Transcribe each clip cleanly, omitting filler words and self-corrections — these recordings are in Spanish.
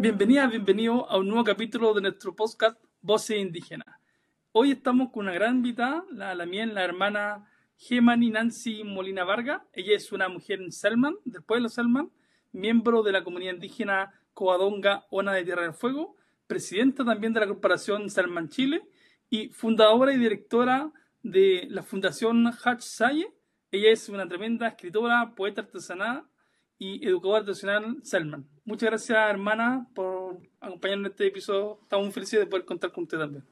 Bienvenida, bienvenido a un nuevo capítulo de nuestro podcast Voces Indígenas. Hoy estamos con una gran invitada, la hermana Gemani Nancy Molina Vargas. Ella es una mujer en Selman, del pueblo Selman, miembro de la comunidad indígena Coadonga Ona de Tierra del Fuego, presidenta también de la corporación Selman Chile y fundadora y directora de la Fundación Hatch Saye. Ella es una tremenda escritora, poeta artesanal y educadora tradicional Selman. Muchas gracias, hermana, por acompañarnos en este episodio. Estamos muy felices de poder contar con usted también.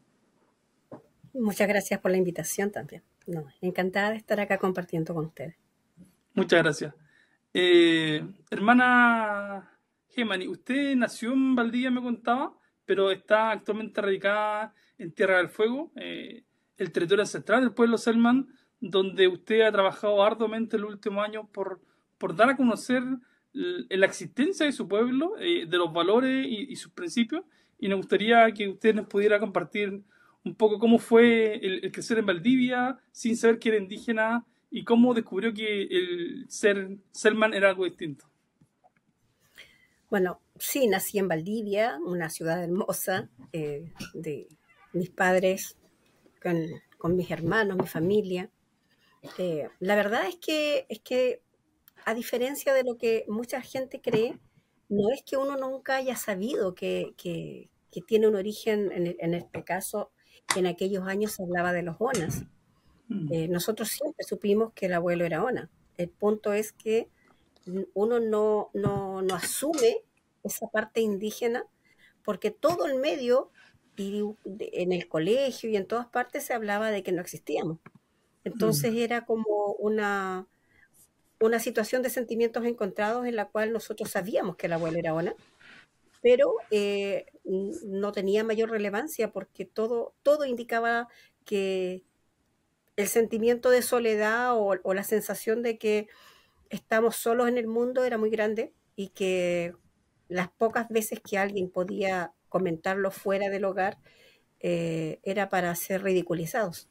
Muchas gracias por la invitación también. No, encantada de estar acá compartiendo con ustedes. Muchas gracias. Hermana Gemani, usted nació en Valdivia, me contaba, pero está actualmente radicada en Tierra del Fuego, el territorio ancestral del pueblo Selman, donde usted ha trabajado arduamente en los últimos años por dar a conocer la existencia de su pueblo, de los valores y sus principios, y nos gustaría que usted nos pudiera compartir un poco cómo fue el crecer en Valdivia sin saber que era indígena y cómo descubrió que el ser Selman era algo distinto. Bueno, sí, nací en Valdivia, una ciudad hermosa, de mis padres, con mis hermanos, mi familia. La verdad es que, a diferencia de lo que mucha gente cree, no es que uno nunca haya sabido que tiene un origen, en este caso, en aquellos años se hablaba de los Onas. Nosotros siempre supimos que el abuelo era Ona. El punto es que uno no asume esa parte indígena porque todo el medio y en el colegio y en todas partes se hablaba de que no existíamos. Entonces era como una situación de sentimientos encontrados en la cual nosotros sabíamos que el abuelo era Ona, pero no tenía mayor relevancia porque todo indicaba que el sentimiento de soledad o la sensación de que estamos solos en el mundo era muy grande y que las pocas veces que alguien podía comentarlo fuera del hogar era para ser ridiculizados.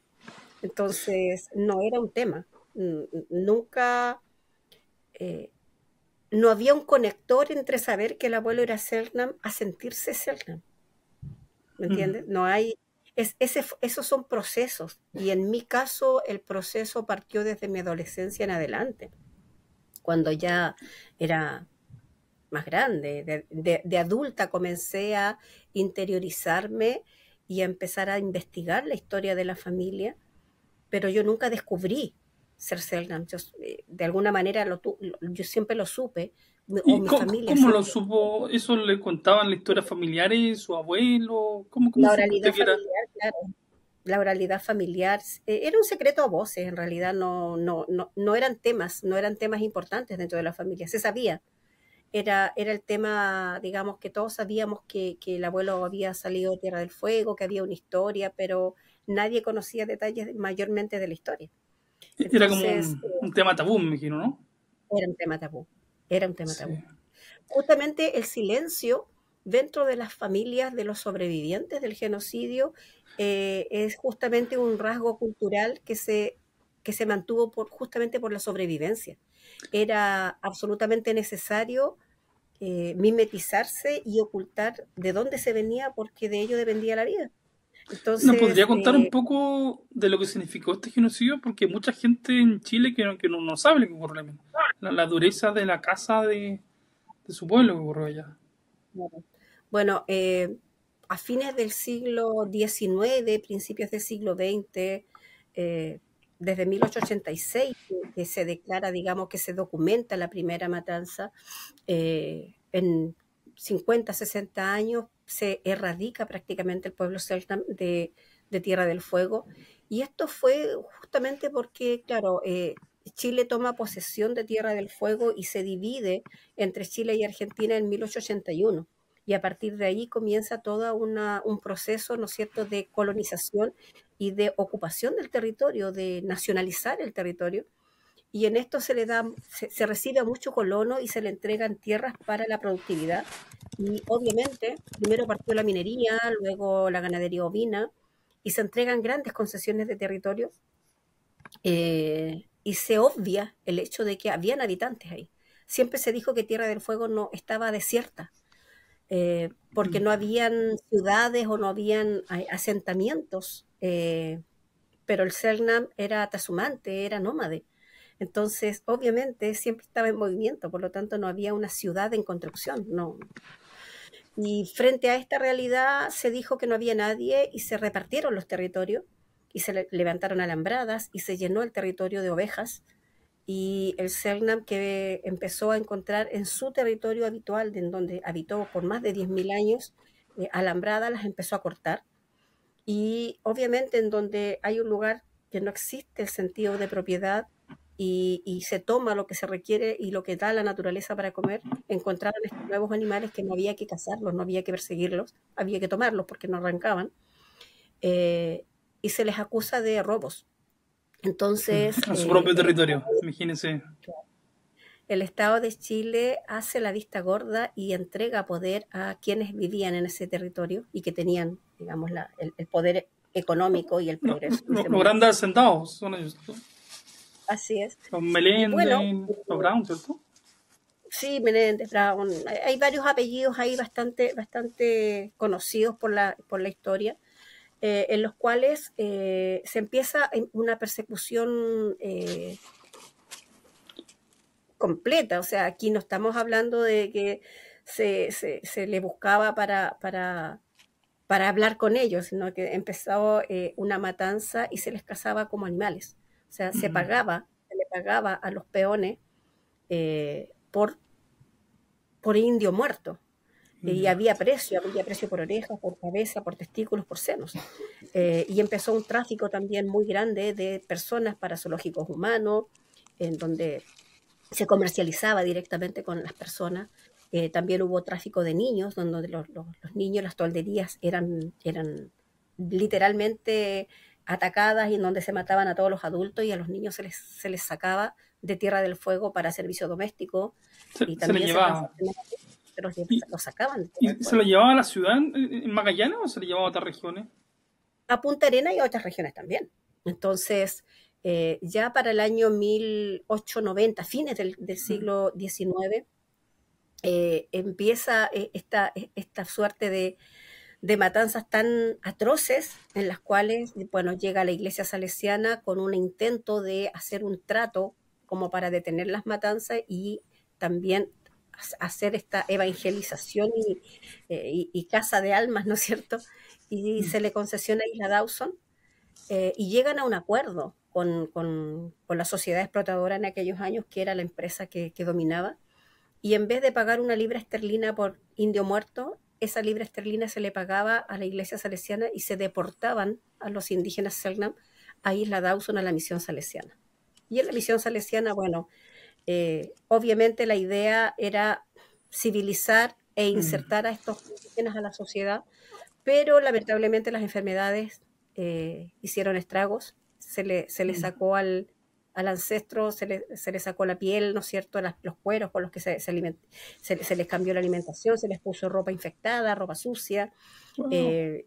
Entonces, no era un tema. Nunca, eh, no había un conector entre saber que el abuelo era Selknam a sentirse Selknam. ¿Me entiendes? No hay, esos son procesos. Y en mi caso, el proceso partió desde mi adolescencia en adelante, cuando ya era más grande, de adulta comencé a interiorizarme y a empezar a investigar la historia de la familia, pero yo nunca descubrí ser Selknam. De alguna manera yo siempre lo supe, o ¿Y mi cómo, familia cómo lo siempre. supo? ¿Eso le contaban las historias familiares, su abuelo? ¿Cómo La supo usted oralidad que era? familiar, claro. La oralidad familiar era un secreto a voces, en realidad no eran temas, no eran temas importantes dentro de la familia, se sabía. Era el tema, digamos, que todos sabíamos que el abuelo había salido de Tierra del Fuego, que había una historia, pero nadie conocía detalles mayormente de la historia. Era como Entonces, un tema tabú, me imagino, ¿no? era un tema tabú, era un tema Sí. tabú. Justamente el silencio dentro de las familias de los sobrevivientes del genocidio es justamente un rasgo cultural que se mantuvo justamente por la sobrevivencia. Era absolutamente necesario mimetizarse y ocultar de dónde se venía porque de ello dependía la vida. ¿Nos podría Entonces, contar un poco de lo que significó este genocidio? Porque hay mucha gente en Chile que no sabe lo que ocurrió realmente. La dureza de la casa de su pueblo que ocurrió allá. bueno, a fines del siglo XIX, principios del siglo XX, desde 1886, que se declara, digamos, que se documenta la primera matanza, en 50, 60 años se erradica prácticamente el pueblo celta de Tierra del Fuego. Y esto fue justamente porque, claro, Chile toma posesión de Tierra del Fuego y se divide entre Chile y Argentina en 1881. Y a partir de ahí comienza todo un proceso, ¿no es cierto?, de colonización y de ocupación del territorio, de nacionalizar el territorio. Y en esto se recibe a mucho colono y se le entregan tierras para la productividad. Y obviamente, primero partió la minería, luego la ganadería ovina, y se entregan grandes concesiones de territorio, y se obvia el hecho de que habían habitantes ahí. Siempre se dijo que Tierra del Fuego no estaba desierta, porque no habían ciudades o no habían asentamientos, pero el Selknam era trashumante, era nómade. Entonces, obviamente, siempre estaba en movimiento, por lo tanto, no había una ciudad en construcción. No. Y frente a esta realidad se dijo que no había nadie y se repartieron los territorios y se levantaron alambradas y se llenó el territorio de ovejas. Y el Selknam, que empezó a encontrar en su territorio habitual, en donde habitó por más de 10.000 años, alambradas, las empezó a cortar. Y obviamente en donde hay un lugar que no existe el sentido de propiedad y se toma lo que se requiere y lo que da la naturaleza para comer, encontraron estos nuevos animales que no había que cazarlos, no había que perseguirlos, había que tomarlos porque no arrancaban, y se les acusa de robos. Entonces, En su propio territorio, imagínense. el Estado de Chile hace la vista gorda y entrega poder a quienes vivían en ese territorio y que tenían, digamos, el poder económico y el progreso. Los grandes asentados son ellos. Así es. Los Meléndez, Bueno, los Brown, ¿cierto? sí, Menéndez, Brown. Hay varios apellidos ahí bastante conocidos por la historia, en los cuales se empieza una persecución completa. O sea, aquí no estamos hablando de que se le buscaba para hablar con ellos, sino que empezó una matanza y se les cazaba como animales. O sea, se le pagaba a los peones por indio muerto. Y había precio por orejas, por cabeza, por testículos, por senos. Y empezó un tráfico también muy grande de personas para zoológicos humanos, en donde se comercializaba directamente con las personas. También hubo tráfico de niños, donde los niños, las tolderías eran literalmente atacadas y en donde se mataban a todos los adultos y a los niños se les sacaba de Tierra del Fuego para servicio doméstico. Y también se llevaba. los sacaban. ¿Y se lo llevaba a la ciudad en Magallanes o se lo llevaba a otras regiones? A Punta Arenas y a otras regiones también. Entonces, ya para el año 1890, fines del siglo XIX, empieza esta suerte de matanzas tan atroces en las cuales, bueno, llega la iglesia salesiana con un intento de hacer un trato como para detener las matanzas y también hacer esta evangelización y casa de almas, ¿no es cierto? Y se le concesiona a Isla Dawson, y llegan a un acuerdo con la sociedad explotadora en aquellos años, que era la empresa que dominaba, y en vez de pagar una libra esterlina por indio muerto, esa libra esterlina se le pagaba a la iglesia salesiana y se deportaban a los indígenas Selknam a Isla Dawson, a la misión salesiana. Y en la misión salesiana, bueno, obviamente la idea era civilizar e insertar a estos indígenas a la sociedad, pero lamentablemente las enfermedades hicieron estragos. Se le sacó al ancestro, se le sacó la piel, ¿no es cierto?, los cueros con los que se les cambió la alimentación, se les puso ropa infectada, ropa sucia. Wow. Y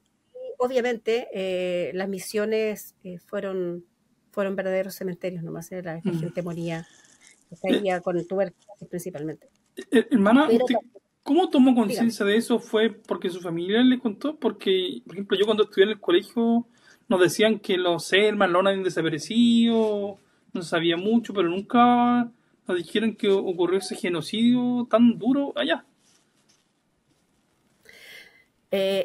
obviamente las misiones fueron verdaderos cementerios, nomás la gente moría, caía con tuberculosis principalmente. Hermana, Pero ¿usted cómo tomó conciencia de eso? ¿Fue porque su familia le contó? Porque, por ejemplo, yo cuando estudié en el colegio nos decían que los Selknam no habían desaparecido, no se sabía mucho, pero nunca nos dijeron que ocurrió ese genocidio tan duro allá.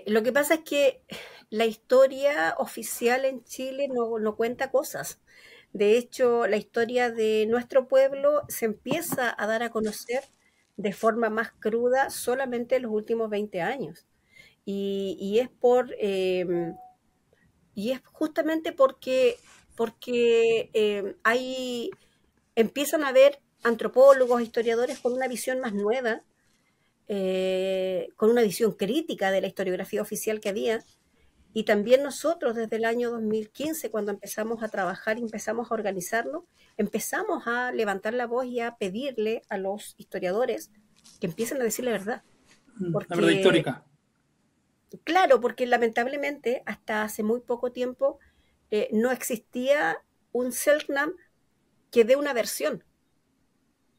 Lo que pasa es que la historia oficial en Chile no cuenta cosas. De hecho, la historia de nuestro pueblo se empieza a dar a conocer de forma más cruda solamente en los últimos 20 años. Y es justamente porque empiezan a haber antropólogos, historiadores con una visión más nueva, con una visión crítica de la historiografía oficial que había. Y también nosotros desde el año 2015, cuando empezamos a trabajar y empezamos a organizarnos, empezamos a levantar la voz y a pedirle a los historiadores que empiecen a decir la verdad. La verdad histórica. Claro, porque lamentablemente hasta hace muy poco tiempo no existía un Selknam que dé una versión.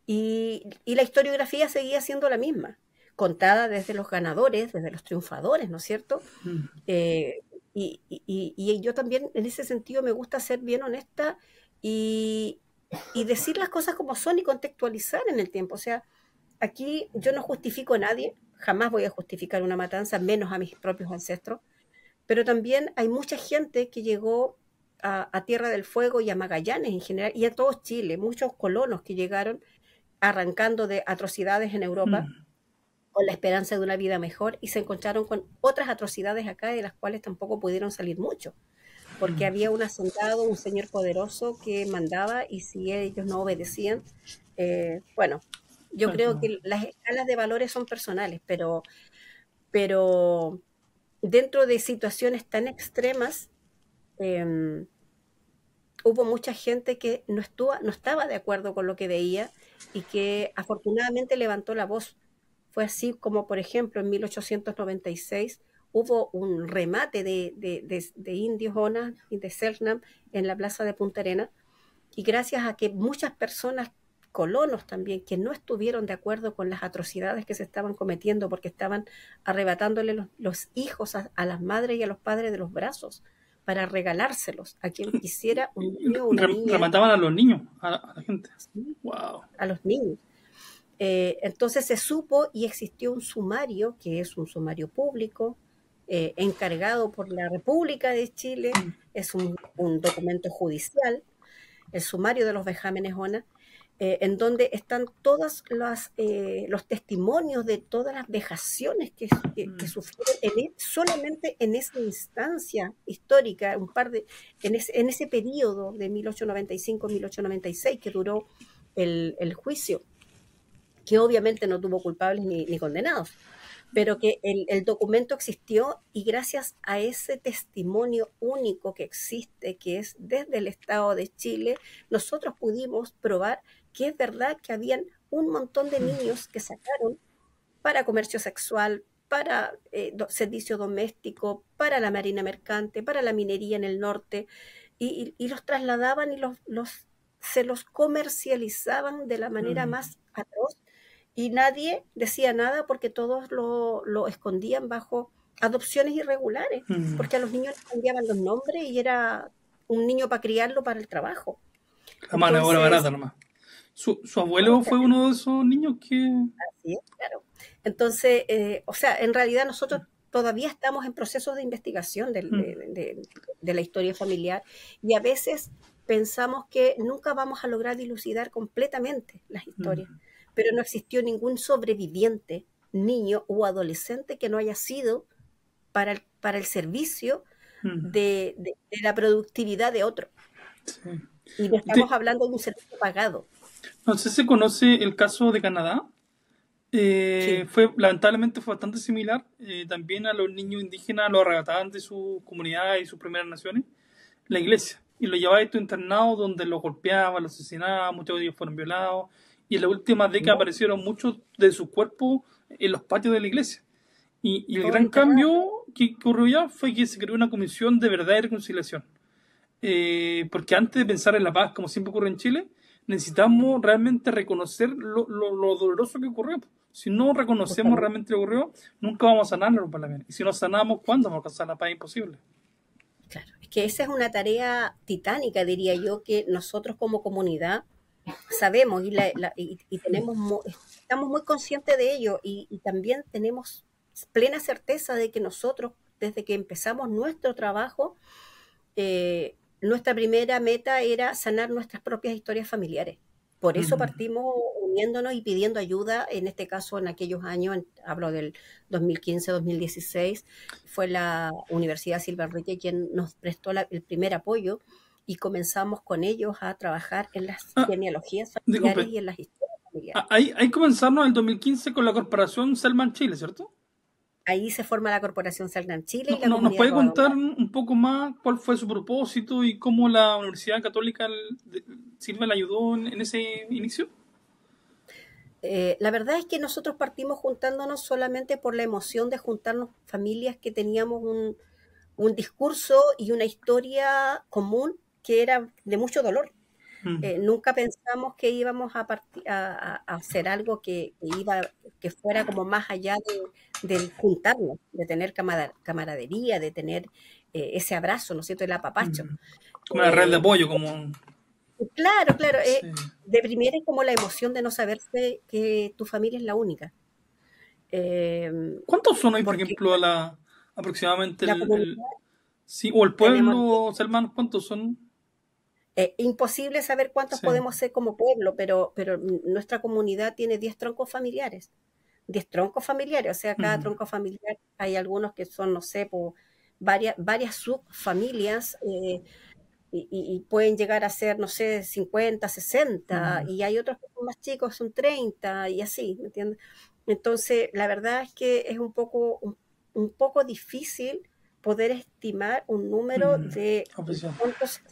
Y la historiografía seguía siendo la misma. contada desde los ganadores, desde los triunfadores, ¿no es cierto? Mm. Y yo también en ese sentido me gusta ser bien honesta y, y decir las cosas como son y contextualizar en el tiempo. O sea, aquí yo no justifico a nadie, jamás voy a justificar una matanza, menos a mis propios ancestros, pero también hay mucha gente que llegó a Tierra del Fuego y a Magallanes en general, y a todo Chile, muchos colonos que llegaron arrancando de atrocidades en Europa Mm. con la esperanza de una vida mejor y se encontraron con otras atrocidades acá de las cuales tampoco pudieron salir mucho, porque Mm. había un hacendado, un señor poderoso que mandaba y si ellos no obedecían, bueno, yo creo Claro. que las escalas de valores son personales, pero dentro de situaciones tan extremas, eh, hubo mucha gente que no estaba de acuerdo con lo que veía y que afortunadamente levantó la voz. Fue así como, por ejemplo, en 1896 hubo un remate de indios Onas y de Selknam en la plaza de Punta Arenas, y gracias a que muchas personas, colonos también, que no estuvieron de acuerdo con las atrocidades que se estaban cometiendo porque estaban arrebatándole los hijos a las madres y a los padres de los brazos para regalárselos a quien quisiera, un niño o una niña, Remataban a los niños, a la gente. ¿sí? Wow. A los niños. Entonces se supo y existió un sumario, que es un sumario público, encargado por la República de Chile, es un documento judicial, el sumario de los vejámenes ONA, en donde están todos los testimonios de todas las vejaciones que sufrieron solamente en esa instancia histórica, en ese periodo de 1895-1896 que duró el juicio, que obviamente no tuvo culpables ni condenados, pero que el documento existió y gracias a ese testimonio único que existe, que es desde el Estado de Chile, nosotros pudimos probar que es verdad que habían un montón de niños que sacaron para comercio sexual, para servicio doméstico, para la marina mercante, para la minería en el norte, y los trasladaban y se los comercializaban de la manera Mm. más atroz y nadie decía nada porque todos lo escondían bajo adopciones irregulares, Mm. porque a los niños les cambiaban los nombres y era un niño para criarlo para el trabajo. La mano de obra Entonces, barata nomás. Su abuelo fue uno de esos niños que. así es, claro. Entonces, o sea, en realidad nosotros todavía estamos en procesos de investigación Mm. de la historia familiar y a veces pensamos que nunca vamos a lograr dilucidar completamente las historias, Mm. pero no existió ningún sobreviviente, niño o adolescente que no haya sido para el servicio Mm. de la productividad de otro. Sí. Y no estamos hablando de un servicio pagado. No sé si se conoce el caso de Canadá. Sí. Lamentablemente fue bastante similar. También a los niños indígenas los arrebataban de sus comunidades y sus primeras naciones, la iglesia. Y los llevaba a estos internados donde los golpeaban, los asesinaban, muchos de ellos fueron violados. Y en las últimas décadas No, aparecieron muchos de sus cuerpos en los patios de la iglesia. Y el todo gran enterrado. cambio que ocurrió ya fue que se creó una comisión de verdad y reconciliación. Porque antes de pensar en la paz, como siempre ocurre en Chile, necesitamos realmente reconocer lo doloroso que ocurrió. Si no reconocemos Justamente. realmente lo que ocurrió, nunca vamos a sanar los parlamentos. Y si no sanamos, ¿cuándo vamos a alcanzar la paz? Imposible. Claro, es que esa es una tarea titánica, diría yo, que nosotros como comunidad sabemos y estamos muy conscientes de ello y también tenemos plena certeza de que nosotros, desde que empezamos nuestro trabajo, nuestra primera meta era sanar nuestras propias historias familiares. Por eso Mm. partimos uniéndonos y pidiendo ayuda, en este caso en aquellos años, hablo del 2015-2016, fue la Universidad Silva Enrique quien nos prestó el primer apoyo y comenzamos con ellos a trabajar en las Ah, genealogías familiares disculpe. y en las historias familiares. Ahí comenzamos en el 2015 con la corporación Selman Chile, ¿cierto? Ahí se forma la Corporación Salgan Chile y No, la no, ¿nos Comunidad puede contar Guadalajara. un poco más cuál fue su propósito y cómo la Universidad Católica Silva le ayudó en ese inicio? La verdad es que nosotros partimos juntándonos solamente por la emoción de juntarnos familias que teníamos un discurso y una historia común que era de mucho dolor. Nunca pensamos que íbamos a hacer algo que fuera como más allá del juntarnos, de tener camaradería, de tener ese abrazo, ¿no es cierto?, el apapacho. Como una red de Eh, apoyo, como... claro, claro, Sí. de primera es como la emoción de no saberse que tu familia es la única. Eh, ¿Cuántos son hoy, por Porque ejemplo, aproximadamente la sí, o el tenemos pueblo, hermanos, cuántos son? imposible saber cuántos Sí. podemos ser como pueblo, pero nuestra comunidad tiene 10 troncos familiares. 10 troncos familiares, o sea, cada tronco familiar hay algunos que son, no sé, por varias subfamilias y pueden llegar a ser, no sé, 50, 60, y hay otros que son más chicos, son 30 y así, ¿me entiendes? Entonces, la verdad es que es un poco difícil poder estimar un número de Oficial. cuántos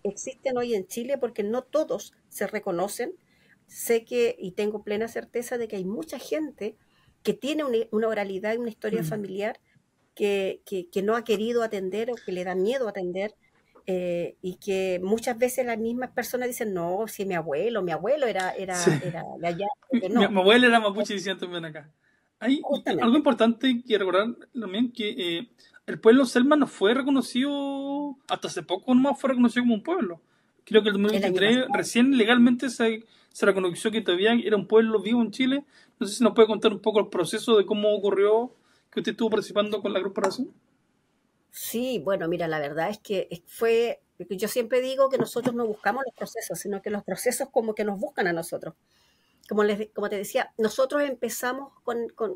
existen hoy en Chile, porque no todos se reconocen. Sé que, y tengo plena certeza de que hay mucha gente que tiene una oralidad y una historia familiar que no ha querido atender o que le da miedo atender, y que muchas veces las mismas personas dicen, no, si mi abuelo Sí. era de allá, pero Mi no, abuela era mapuche, decían también acá. Hay algo justamente. importante que recordar también, que el pueblo Selma no fue reconocido, hasta hace poco nomás fue reconocido como un pueblo. Creo que el El año 2023 pasado, recién legalmente se reconoció que todavía era un pueblo vivo en Chile. No sé si nos puede contar un poco el proceso de cómo ocurrió que usted estuvo participando con la corporación. sí, bueno, mira, la verdad es que yo siempre digo que nosotros no buscamos los procesos, sino que los procesos como que nos buscan a nosotros. Como te decía, nosotros empezamos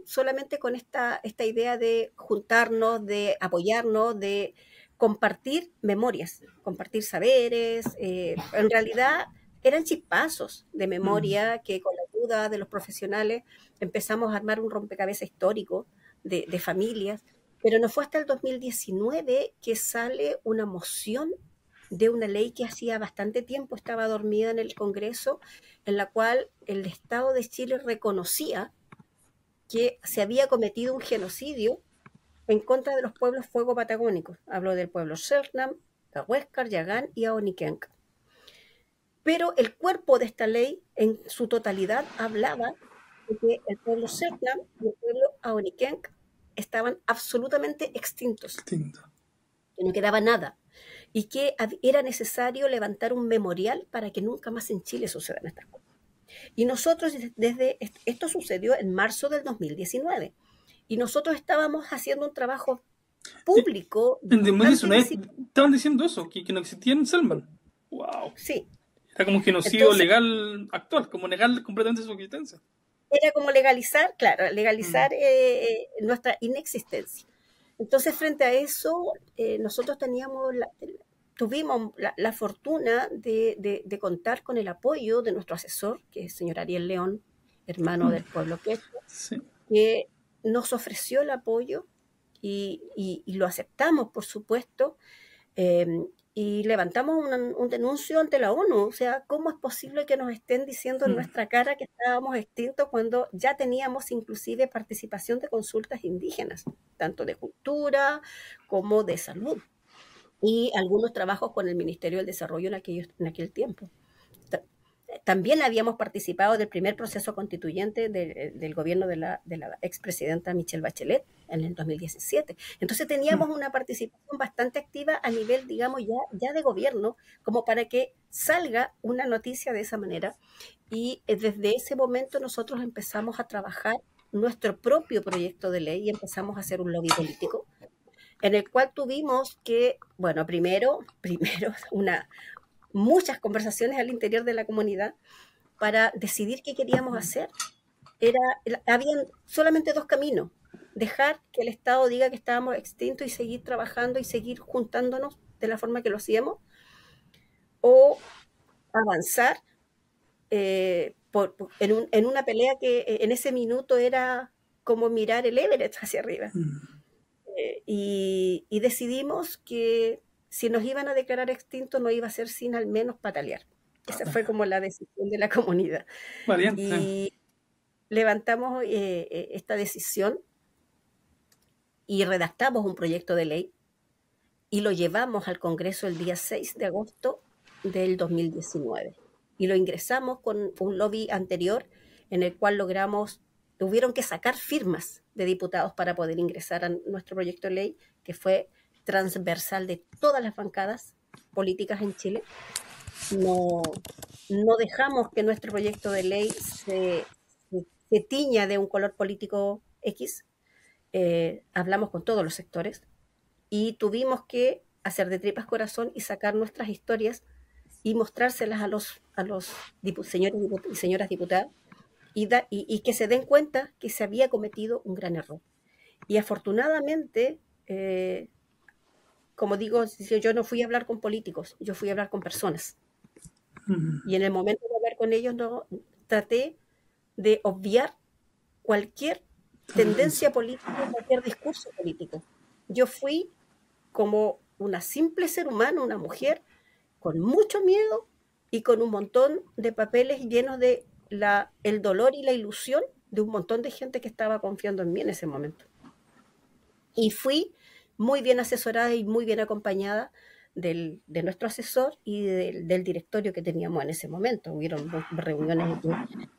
solamente con esta idea de juntarnos, de apoyarnos, de compartir memorias, compartir saberes. En realidad eran chispazos de memoria que con la ayuda de los profesionales empezamos a armar un rompecabezas histórico de familias, pero no fue hasta el 2019 que sale una moción de una ley que hacía bastante tiempo estaba dormida en el Congreso, en la cual el Estado de Chile reconocía que se había cometido un genocidio en contra de los pueblos fuego patagónicos. Hablo del pueblo Xernam, Cahuéscar, Yagán y Aoniquenca. Pero el cuerpo de esta ley en su totalidad hablaba de que el pueblo Xernam y el pueblo Aoniquenca estaban absolutamente extintos, Distinto. que no quedaba nada, y que era necesario levantar un memorial para que nunca más en Chile sucedan estas cosas. Y nosotros, esto sucedió en marzo del 2019, y nosotros estábamos haciendo un trabajo público En bastante 2019 visible. estaban diciendo eso, que no existía en Selman. Wow. Sí, Era como un genocidio entonces legal actual, como negar completamente su existencia. era como legalizar, claro, legalizar nuestra inexistencia. Entonces, frente a eso, nosotros tuvimos la fortuna de contar con el apoyo de nuestro asesor, que es el señor Ariel León, hermano del pueblo quechua, Sí. que nos ofreció el apoyo y lo aceptamos, por supuesto, eh, y levantamos un denuncio ante la ONU. O sea, ¿cómo es posible que nos estén diciendo en nuestra cara que estábamos extintos cuando ya teníamos inclusive participación de consultas indígenas, tanto de cultura como de salud, y algunos trabajos con el Ministerio del Desarrollo en aquel tiempo? También habíamos participado del primer proceso constituyente del gobierno de la expresidenta Michelle Bachelet en el 2017. Entonces teníamos una participación bastante activa a nivel, digamos, ya de gobierno, como para que salga una noticia de esa manera. Y desde ese momento nosotros empezamos a trabajar nuestro propio proyecto de ley y empezamos a hacer un lobby político, en el cual tuvimos que, bueno, primero muchas conversaciones al interior de la comunidad para decidir qué queríamos hacer. Habían solamente dos caminos: dejar que el Estado diga que estábamos extintos y seguir trabajando y seguir juntándonos de la forma que lo hacíamos, o avanzar en una pelea que en ese minuto era como mirar el Everest hacia arriba. Y decidimos que si nos iban a declarar extintos no iba a ser sin al menos patalear. Esa fue como la decisión de la comunidad. Valiente. Y levantamos esta decisión y redactamos un proyecto de ley y lo llevamos al Congreso el día 6 de agosto del 2019. Y lo ingresamos con un lobby anterior en el cual tuvieron que sacar firmas de diputados para poder ingresar a nuestro proyecto de ley, que fue transversal de todas las bancadas políticas en Chile. No dejamos que nuestro proyecto de ley se tiña de un color político X. Hablamos con todos los sectores y tuvimos que hacer de tripas corazón y sacar nuestras historias y mostrárselas a los señores y señoras diputadas y que se den cuenta que se había cometido un gran error. Y afortunadamente, como digo, yo no fui a hablar con políticos, yo fui a hablar con personas. Y en el momento de hablar con ellos, traté de obviar cualquier tendencia política, cualquier discurso político. Yo fui como una simple ser humano, una mujer, con mucho miedo y con un montón de papeles llenos de el dolor y la ilusión de un montón de gente que estaba confiando en mí en ese momento. Y fui muy bien asesorada y muy bien acompañada de nuestro asesor y del directorio que teníamos en ese momento. Hubieron reuniones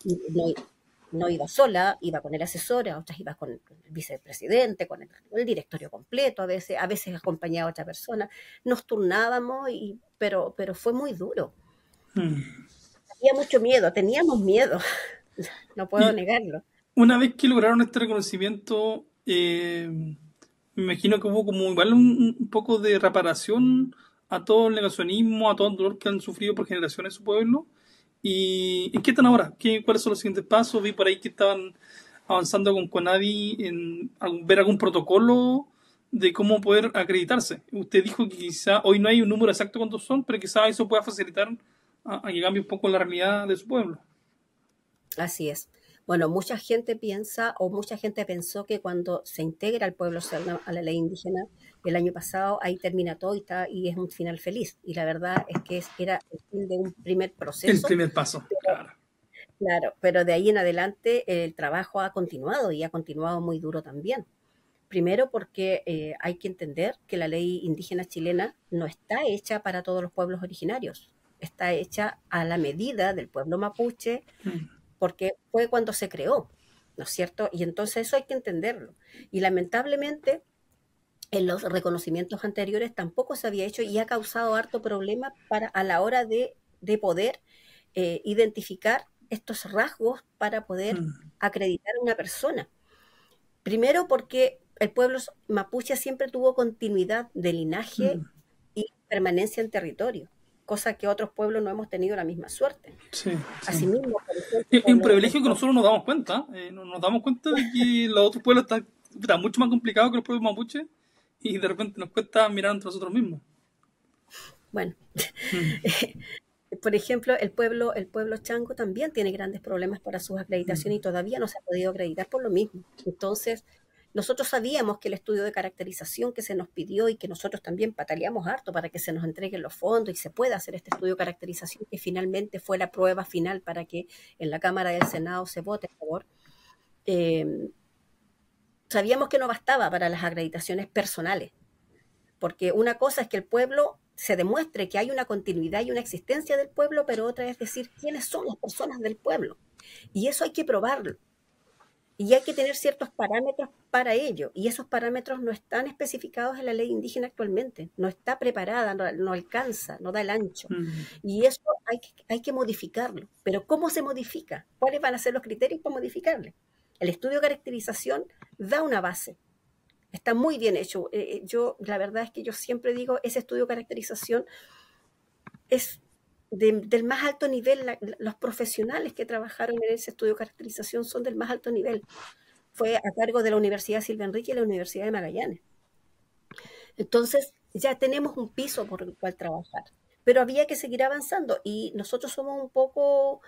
y no iba sola, iba con el asesor, a otras iba con el vicepresidente, con el directorio completo, a veces acompañaba a otra persona. Nos turnábamos, pero fue muy duro. Había mucho miedo, teníamos miedo, no puedo negarlo. Una vez que lograron este reconocimiento, me imagino que hubo como igual un poco de reparación a todo el negacionismo, a todo el dolor que han sufrido por generaciones su pueblo. ¿Y en qué están ahora? ¿Cuáles son los siguientes pasos? Vi por ahí que estaban avanzando con Conadi en ver algún protocolo de cómo poder acreditarse. Usted dijo que quizá hoy no hay un número exacto cuántos son, pero quizá eso pueda facilitar a que cambie un poco la realidad de su pueblo. Así es. Bueno, mucha gente pensó que cuando se integra el pueblo a la ley indígena el año pasado, ahí termina todo y es un final feliz. Y la verdad es que era el fin de un primer proceso. El primer paso, claro. Claro, pero de ahí en adelante el trabajo ha continuado y ha continuado muy duro también. Primero porque hay que entender que la ley indígena chilena no está hecha para todos los pueblos originarios. Está hecha a la medida del pueblo mapuche, porque fue cuando se creó, ¿no es cierto? Y entonces eso hay que entenderlo. Y lamentablemente en los reconocimientos anteriores tampoco se había hecho y ha causado harto problema a la hora de poder identificar estos rasgos para poder acreditar a una persona. Primero porque el pueblo mapuche siempre tuvo continuidad de linaje y permanencia en territorio, cosa que otros pueblos no hemos tenido la misma suerte. Sí. Asimismo, por ejemplo, es un privilegio que nosotros nos damos cuenta. Nos damos cuenta de que los otros pueblos están mucho más complicados que los pueblos mapuche y de repente nos cuesta mirar entre nosotros mismos. Bueno, por ejemplo, el pueblo chango también tiene grandes problemas para sus acreditaciones y todavía no se ha podido acreditar por lo mismo. Entonces, nosotros sabíamos que el estudio de caracterización que se nos pidió y que nosotros también pataleamos harto para que se nos entreguen los fondos y se pueda hacer este estudio de caracterización, que finalmente fue la prueba final para que en la Cámara del Senado se vote a favor. Sabíamos que no bastaba para las acreditaciones personales, porque una cosa es que el pueblo se demuestre que hay una continuidad y una existencia del pueblo, pero otra es decir quiénes son las personas del pueblo. Y eso hay que probarlo. Y hay que tener ciertos parámetros para ello. Y esos parámetros no están especificados en la ley indígena actualmente. No está preparada, no alcanza, no da el ancho. Y eso hay que modificarlo. Pero ¿cómo se modifica? ¿Cuáles van a ser los criterios para modificarlo? El estudio de caracterización da una base. Está muy bien hecho. La verdad es que yo siempre digo, ese estudio de caracterización es del más alto nivel. Los profesionales que trabajaron en ese estudio de caracterización son del más alto nivel. Fue a cargo de la Universidad Silva Enrique y la Universidad de Magallanes. Entonces, ya tenemos un piso por el cual trabajar. Pero había que seguir avanzando y nosotros somos un poco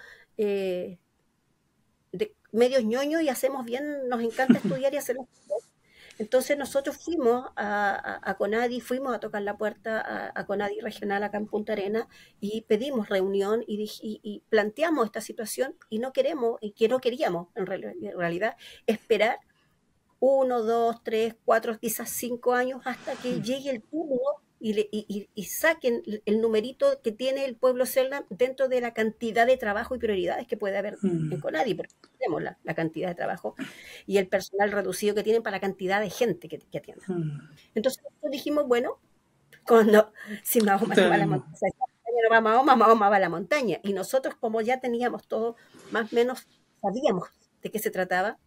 medios ñoños y hacemos bien, nos encanta estudiar y hacer las cosas. Entonces nosotros fuimos a Conadi, fuimos a tocar la puerta a Conadi regional acá en Punta Arenas y pedimos reunión y planteamos esta situación y no queríamos en realidad esperar 1, 2, 3, 4, quizás 5 años hasta que llegue el turno y saquen el numerito que tiene el pueblo Selknam dentro de la cantidad de trabajo y prioridades que puede haber en CONADI, porque tenemos la cantidad de trabajo y el personal reducido que tienen para la cantidad de gente que atiendan. Entonces nosotros dijimos, bueno, si Mahoma no va a la montaña, no va Mahoma, Mahoma va a la montaña. Y nosotros, como ya teníamos todo, más o menos sabíamos de qué se trataba,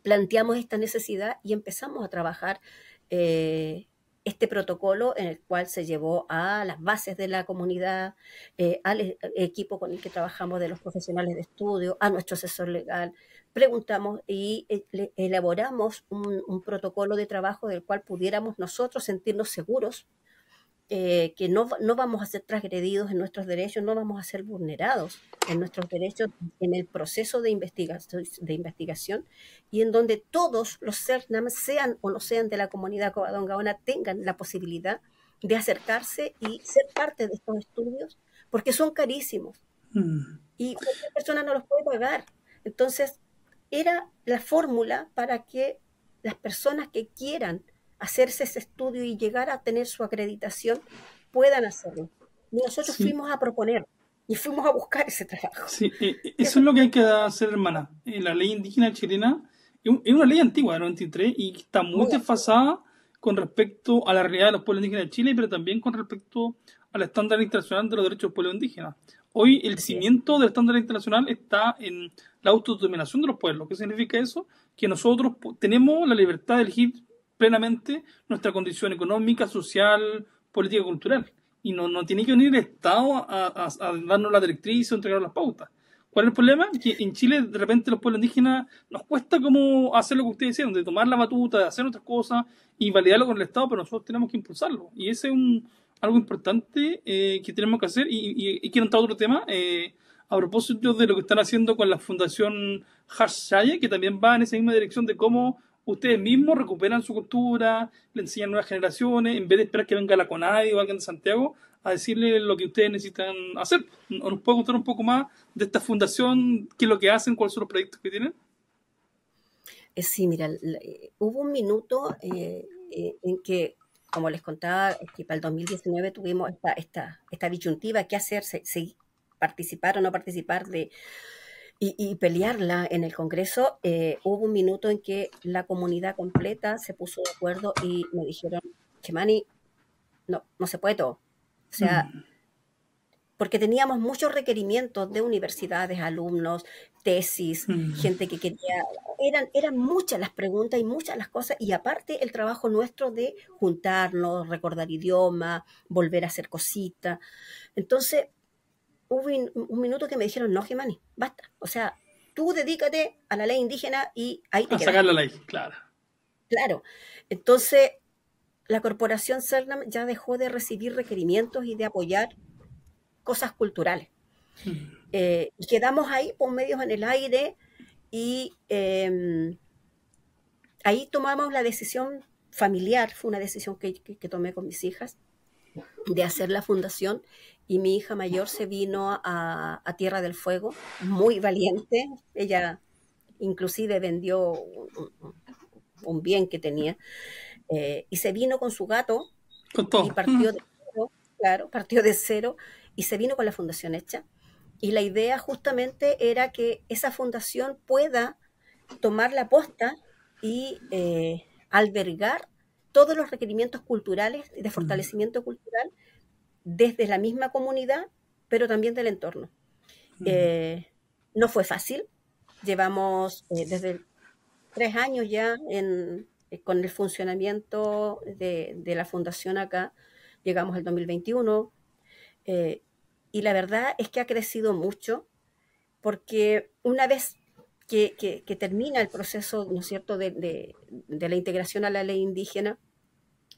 planteamos esta necesidad y empezamos a trabajar este protocolo en el cual se llevó a las bases de la comunidad, al equipo con el que trabajamos de los profesionales de estudio, a nuestro asesor legal. Preguntamos y elaboramos un protocolo de trabajo del cual pudiéramos nosotros sentirnos seguros, que no vamos a ser transgredidos en nuestros derechos, no vamos a ser vulnerados en nuestros derechos en el proceso de investigación y en donde todos los Selknam, sean o no sean de la comunidad Covadonga Gaona, tengan la posibilidad de acercarse y ser parte de estos estudios, porque son carísimos y cualquier persona no los puede pagar. Entonces, era la fórmula para que las personas que quieran hacerse ese estudio y llegar a tener su acreditación puedan hacerlo. Y nosotros fuimos a proponer y fuimos a buscar ese trabajo. Sí, eso es lo que hay que hacer, hermana. La ley indígena chilena es una ley antigua, de 93, y está muy desfasada con respecto a la realidad de los pueblos indígenas de Chile, pero también con respecto al estándar internacional de los derechos del pueblo indígena. Hoy el cimiento del estándar internacional está en la autodeterminación de los pueblos. ¿Qué significa eso? Que nosotros tenemos la libertad de elegir plenamente nuestra condición económica, social, política y cultural. Y no tiene que venir el Estado a darnos la directriz o entregar las pautas. ¿Cuál es el problema? Que en Chile, de repente, los pueblos indígenas nos cuesta como hacer lo que ustedes decían, de tomar la batuta, de hacer otras cosas y validarlo con el Estado, pero nosotros tenemos que impulsarlo. Y ese es algo importante que tenemos que hacer. Y quiero entrar a otro tema, a propósito de lo que están haciendo con la Fundación Hashaya, que también va en esa misma dirección de cómo ustedes mismos recuperan su cultura, le enseñan a nuevas generaciones, en vez de esperar que venga la CONADI o alguien de Santiago a decirle lo que ustedes necesitan hacer. ¿Nos puede contar un poco más de esta fundación? ¿Qué es lo que hacen? ¿Cuáles son los proyectos que tienen? Sí, mira, hubo un minuto en que, como les contaba, que para el 2019 tuvimos esta disyuntiva, qué hacer, si participar o no participar y pelearla en el Congreso. Hubo un minuto en que la comunidad completa se puso de acuerdo y me dijeron, Chemani, no se puede todo. O sea, porque teníamos muchos requerimientos de universidades, alumnos, tesis, gente que quería, eran muchas las preguntas y muchas las cosas, y aparte el trabajo nuestro de juntarnos, recordar idioma, volver a hacer cositas. Entonces, hubo un minuto que me dijeron, no, Gemani, basta. O sea, tú dedícate a la ley indígena y ahí te quedas. A sacar la ley, claro. Claro. Entonces, la corporación Selknam ya dejó de recibir requerimientos y de apoyar cosas culturales. Y quedamos ahí por medios en el aire y ahí tomamos la decisión familiar, fue una decisión que tomé con mis hijas, de hacer la fundación, y mi hija mayor se vino a Tierra del Fuego, muy valiente. Ella inclusive vendió un bien que tenía, y se vino con su gato y partió de cero, claro, partió de cero y se vino con la fundación hecha. Y la idea justamente era que esa fundación pueda tomar la posta y albergar todos los requerimientos culturales, de fortalecimiento cultural, desde la misma comunidad, pero también del entorno. No fue fácil. Llevamos desde 3 años ya con el funcionamiento de la fundación acá. Llegamos al 2021. Y la verdad es que ha crecido mucho, porque una vez que termina el proceso, ¿no es cierto?, de la integración a la ley indígena,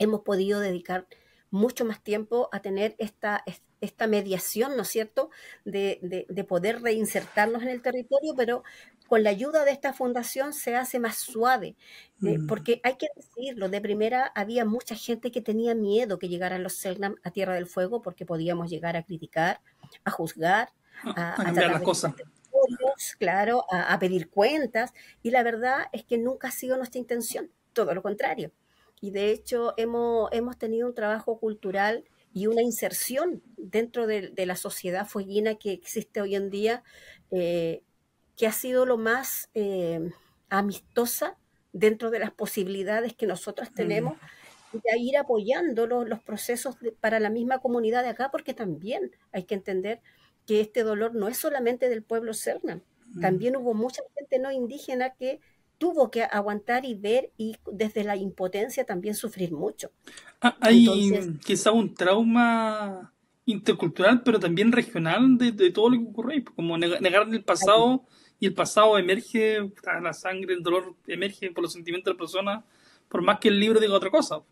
hemos podido dedicar mucho más tiempo a tener esta mediación, ¿no es cierto?, de poder reinsertarnos en el territorio, pero con la ayuda de esta fundación se hace más suave, porque hay que decirlo, de primera había mucha gente que tenía miedo que llegaran los Selknam a Tierra del Fuego, porque podíamos llegar a criticar, a juzgar, a cambiar las cosas. Claro, a pedir cuentas, y la verdad es que nunca ha sido nuestra intención, todo lo contrario. y de hecho hemos tenido un trabajo cultural y una inserción dentro de la sociedad fueguina que existe hoy en día, eh, que ha sido lo más amistosa dentro de las posibilidades que nosotros Mm, tenemos, y de ir apoyando los procesos para la misma comunidad de acá, porque también hay que entender que este dolor no es solamente del pueblo Selknam, mm. también hubo mucha gente no indígena que tuvo que aguantar y ver y desde la impotencia también sufrir mucho. Hay Entonces, quizá un trauma intercultural, pero también regional de todo lo que ocurre ahí, como negar el hay- pasado, y el pasado emerge, la sangre, el dolor emerge por los sentimientos de la persona, por más que el libro diga otra cosa.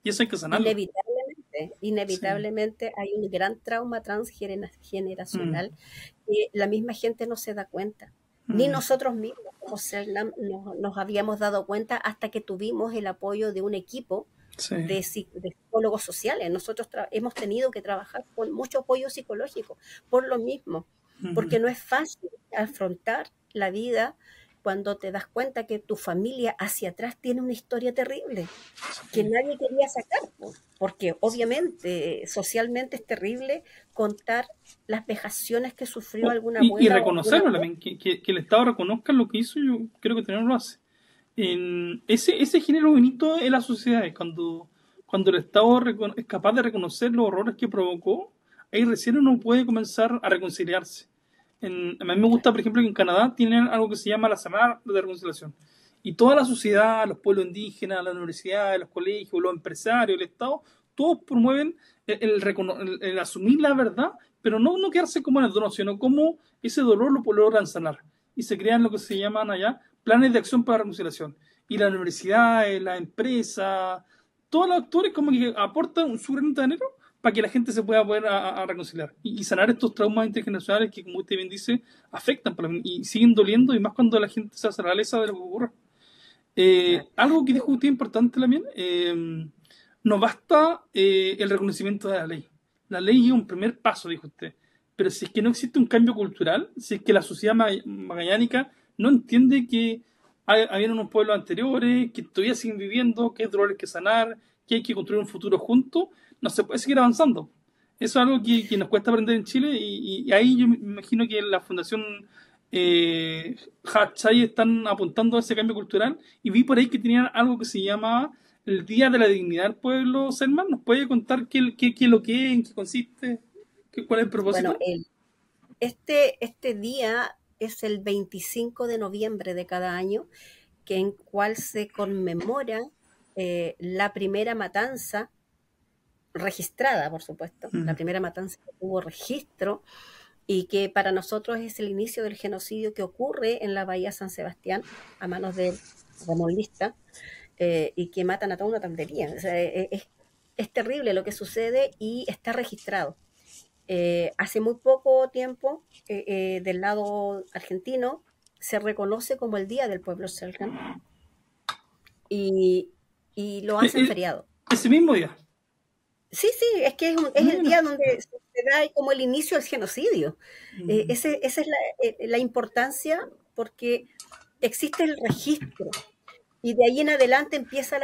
Y eso hay que sanarlo. inevitablemente, Sí. inevitablemente hay un gran trauma Mm, transgeneracional que la misma gente no se da cuenta. Ni mm, nosotros mismos como CERNAM nos habíamos dado cuenta hasta que tuvimos el apoyo de un equipo sí. de psicólogos sociales. Nosotros hemos tenido que trabajar con mucho apoyo psicológico por lo mismo, Mm. porque no es fácil afrontar la vida cuando te das cuenta que tu familia hacia atrás tiene una historia terrible que nadie quería sacar, po, porque obviamente socialmente es terrible contar las vejaciones que sufrió alguna Y abuela o algún reconocerlo abuelo. también, que el Estado reconozca lo que hizo, yo creo que también lo hace. Ese género bonito en las sociedades, cuando el Estado es capaz de reconocer los horrores que provocó, ahí recién uno puede comenzar a reconciliarse. A mí me gusta, por ejemplo, que en Canadá tienen algo que se llama la Semana de Reconciliación. Y toda la sociedad, los pueblos indígenas, las universidades, los colegios, los empresarios, el Estado, todos promueven el asumir la verdad, pero no quedarse como en el dolor, sino como ese dolor lo logran sanar. Y se crean lo que se llaman allá planes de acción para la reconciliación. Y las universidades, las empresas, todos los actores como que aportan su granito de enero para que la gente se pueda poder a reconciliar y sanar estos traumas intergeneracionales que, como usted bien dice, afectan y siguen doliendo, y más cuando la gente se hace realeza de lo que ocurre. Claro. Algo que dijo usted importante también, no basta el reconocimiento de la ley. La ley es un primer paso, dijo usted. Pero si es que no existe un cambio cultural, si es que la sociedad magallánica no entiende que habían unos pueblos anteriores, que todavía siguen viviendo, que hay dolores que sanar, que hay que construir un futuro juntos, no se puede seguir avanzando. Eso es algo que nos cuesta aprender en Chile, y ahí yo me imagino que la Fundación Hatchai están apuntando a ese cambio cultural, y vi por ahí que tenían algo que se llama el Día de la Dignidad del Pueblo. Selman, ¿nos puede contar qué es lo que es, en qué consiste, cuál es el Bueno, propósito? este día es el 25 de noviembre de cada año, que en cual se conmemora la primera matanza registrada, por supuesto, la Mm, primera matanza que tuvo registro y que para nosotros es el inicio del genocidio que ocurre en la Bahía San Sebastián a manos de Ramón Lista, y que matan a toda una tandería. O sea, es terrible lo que sucede y está registrado. Hace muy poco tiempo, del lado argentino, se reconoce como el Día del Pueblo Selknam y, y lo eh, hacen eh, feriado. ese mismo día. Sí, sí, es que es el Mira. día donde se da como el inicio del genocidio. Mm, Esa es la importancia porque existe el registro y de ahí en adelante empieza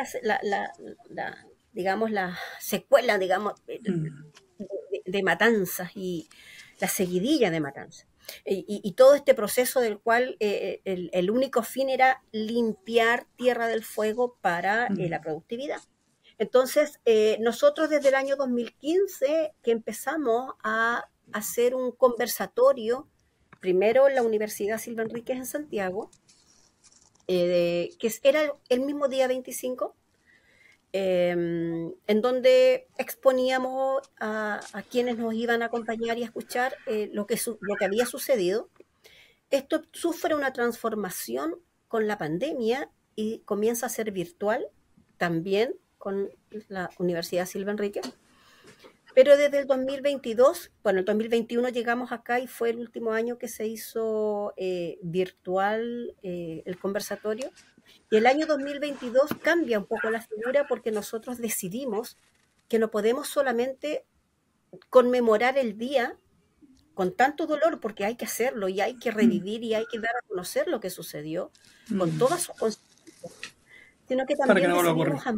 digamos, la secuela, digamos, mm, de matanzas y la seguidilla de matanzas. Y todo este proceso del cual el único fin era limpiar Tierra del Fuego para la mm, productividad. Entonces, nosotros desde el año 2015 que empezamos a hacer un conversatorio, primero en la Universidad Silva Enríquez en Santiago, que era el mismo día 25, en donde exponíamos a quienes nos iban a acompañar y a escuchar lo que había sucedido. Esto sufre una transformación con la pandemia y comienza a ser virtual también con la Universidad Silva Enríquez. Pero desde el 2022, bueno, el 2021 llegamos acá y fue el último año que se hizo virtual el conversatorio. Y el año 2022 cambia un poco la figura porque nosotros decidimos que no podemos solamente conmemorar el día con tanto dolor, porque hay que hacerlo y hay que mm, revivir y hay que dar a conocer lo que sucedió con mm. todas sus consecuencias, sino que Para que también no vuelva a decidimos ocurrir.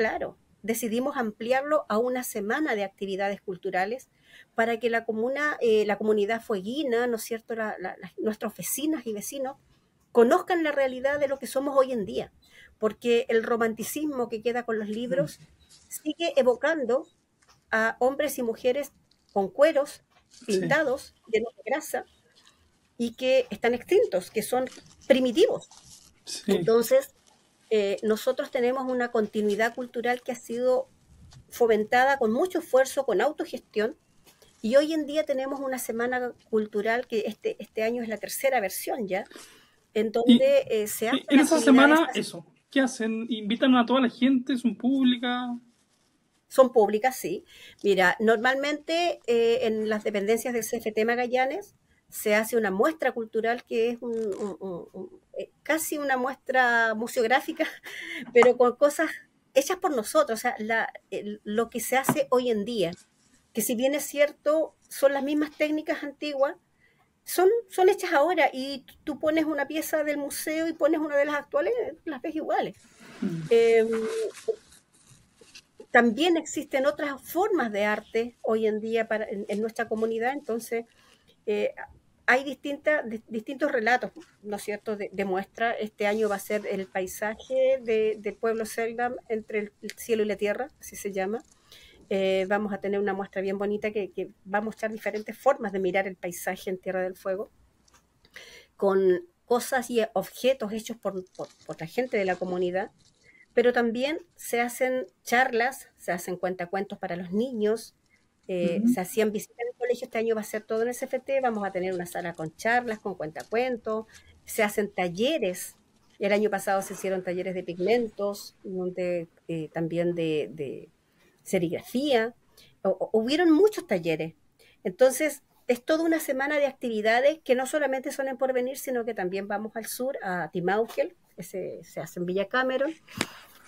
claro, decidimos ampliarlo a una semana de actividades culturales para que la comunidad fueguina, ¿no es cierto?, nuestros vecinas y vecinos conozcan la realidad de lo que somos hoy en día, porque el romanticismo que queda con los libros sigue evocando a hombres y mujeres con cueros Sí, pintados, llenos de grasa, y que están extintos, que son primitivos. sí. Entonces, nosotros tenemos una continuidad cultural que ha sido fomentada con mucho esfuerzo, con autogestión, y hoy en día tenemos una semana cultural que este año es la tercera versión ya, en Y donde se hacen en esa actividades, semana, eso, ¿qué hacen? ¿Invitan a toda la gente? ¿Son públicas? son públicas, sí. Mira, normalmente en las dependencias del CFT Magallanes se hace una muestra cultural que es casi una muestra museográfica, pero con cosas hechas por nosotros, o sea, lo que se hace hoy en día, que si bien es cierto, son las mismas técnicas antiguas, son hechas ahora y tú pones una pieza del museo y pones una de las actuales, las ves iguales. Eh, También existen otras formas de arte hoy en día en nuestra comunidad, entonces eh, hay distintos relatos, ¿no es cierto?, de muestra. Este año va a ser el paisaje del pueblo Selknam entre el cielo y la tierra, así se llama. Vamos a tener una muestra bien bonita que va a mostrar diferentes formas de mirar el paisaje en Tierra del Fuego, con cosas y objetos hechos por la gente de la comunidad, pero también se hacen charlas, se hacen cuentacuentos para los niños, Ujú. se hacían visitas en el colegio, este año va a ser todo en el CFT, vamos a tener una sala con charlas, con cuentacuentos, se hacen talleres, el año pasado se hicieron talleres de pigmentos, también de serigrafía, hubieron muchos talleres. Entonces, es toda una semana de actividades que no solamente son en Porvenir, sino que también vamos al sur, a Timauquel, que se hace en Villa Cameron.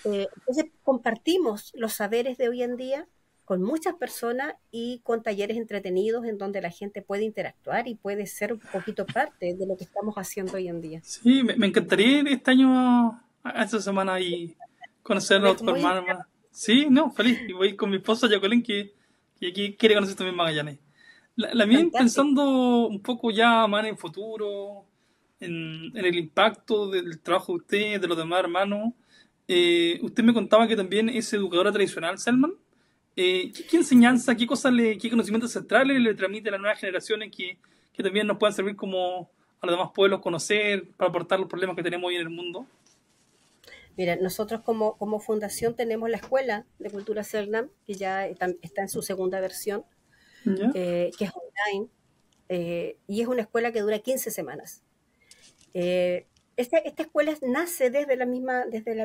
Entonces, compartimos los saberes de hoy en día con muchas personas y con talleres entretenidos en donde la gente puede interactuar y puede ser un poquito parte de lo que estamos haciendo hoy en día. Sí, me encantaría ir este año a esta semana y conocer a otros Muy hermanos más. Sí, no, feliz. Y voy con mi esposa Jacqueline, que aquí quiere conocer también Magallanes. La mía fantástico. pensando un poco ya más en el futuro, en el impacto del trabajo de usted, de los demás hermanos. Usted me contaba que también es educadora tradicional, Selman. ¿Qué enseñanza, qué conocimientos ancestrales le transmite a las nuevas generaciones que también nos puedan servir como a los demás pueblos conocer, para aportar los problemas que tenemos hoy en el mundo? Mira, nosotros como fundación tenemos la Escuela de Cultura CERNAM, que ya está en su segunda versión, ¿Ya? que es online, y es una escuela que dura 15 semanas. Esta escuela nace desde la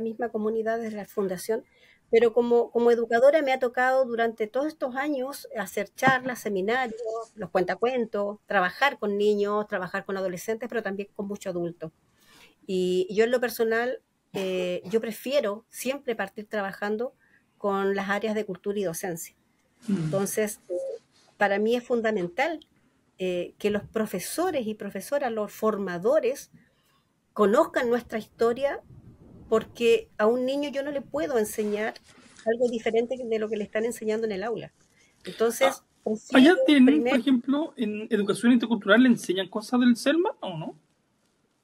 misma comunidad, desde la fundación, pero como educadora me ha tocado durante todos estos años hacer charlas, seminarios, los cuentacuentos, trabajar con niños, trabajar con adolescentes, pero también con muchos adultos. Y yo en lo personal, yo prefiero siempre partir trabajando con las áreas de cultura y docencia. Entonces, para mí es fundamental que los profesores y profesoras, los formadores, conozcan nuestra historia, porque a un niño yo no le puedo enseñar algo diferente de lo que le están enseñando en el aula. Ah, Entonces, prefiero allá tienen, por primero, ejemplo, en educación intercultural le enseñan cosas del Selma o no.